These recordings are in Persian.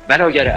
برادر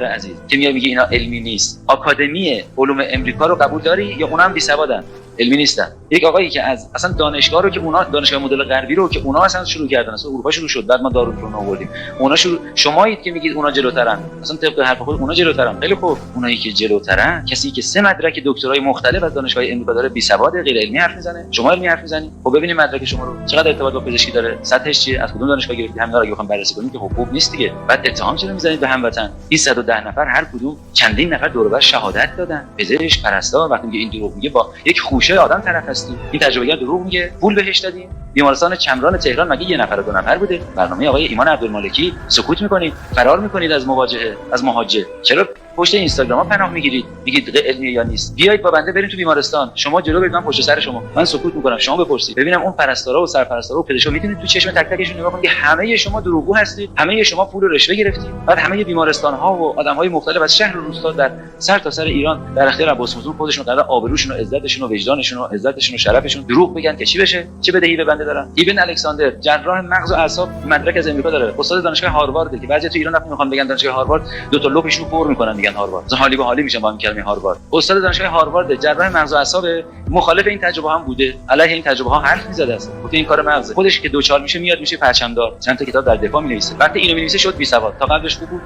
عزیز که میگه اینا علمی نیست، آکادمی علوم امریکا رو قبول داری یا اونا هم بی‌سوادن، علمی نیستن؟ یک آقایی که از اصلا دانشگاه رو که اونا دانشگاه مدل غربی رو که اونا اصلا شروع کردن، اصلا اروپا شروع شد، بعد ما دارالعلوم آوردیم، اونا شمایید که میگید اونا جلوترن، اصلا طبق حرف خود اونا جلوترن. خیلی خوب، اونایی که جلوترن، کسی که 3 مدرک دکترای مختلف از دانشگاه امریکا داره، بی‌سواد غیر علمی حرف میزنه، شما علمی حرف میزنید. خب ببینید مدرک شما رو چقدر ارتباط با پزشکی داره، سطحش چیه، از کدوم دانشگاه گرفتید، همینا رو اگه بخوام بررسی کنیم که خوب نیست دیگه. بعد اتهام چرا میزنید به هموطن؟ این 110 نفر هر کدوم چندین نفر دور و بر شهادت دادن، پزشک، پرستار. وقتی میگه این دروغ میگه، با یک خوشه آدم طرف هستی، این تجربه‌گر دروغ میگه، پول بهش دادین. بیمارستان چمران تهران مگه 1 نفر و 2 نفر بوده؟ برنامه آقای ایمان عبدالمالکی، سکوت میکنید، فرار میکنید از مواجهه، از مهاجه. چرا پشت اینستاگرام ها پناه میگیرید، میگید علمیه یا نیست؟ بیایید با بنده بریم تو بیمارستان، شما جلو برید، من پشت سر شما، من سکوت میکنم، شما بپرسید ببینم اون پرستارا و سرپرستارا و پزشکا میتونید تو چشم تک تکشون نگاه کنید که همه شما دروغگو هستید، همه شما پول و رشوه گرفتید. بعد همه بیمارستان ها و آدم‌های مختلف از شهر و روستا در سر تا سر ایران در اختیار عباس فضول خودشون قرار آبروشون و عزتشون و وجدانشون و عزتشون و شرفشون دروغ بگن که چی بشه، چه بدهی به بنده دارن. ایبن الکساندر جراح مغز و اعصاب، مدرک از امریکا داره، استاد دانشگاه هاروارد، که بعضی تو ایران میخوان بگن دانشگاه هاروارد، دو تا لپشون پر میکنن میگن هاروارد، مثلا حالی به حالی میشن با این کلمه هاروارد. استاد دانشگاه هاروارد جراح مغز و اعصاب، مخالف این تجربه هم بوده، علیه این تجربه ها حرف میزده است، گفته این کار مغز خودش که دوچار میشه میاد میشه پرچمدار، چند تا کتاب در دفاع مینویسه. وقتی اینو مینویسه شد بی سواد، تا قبلش خوب بود.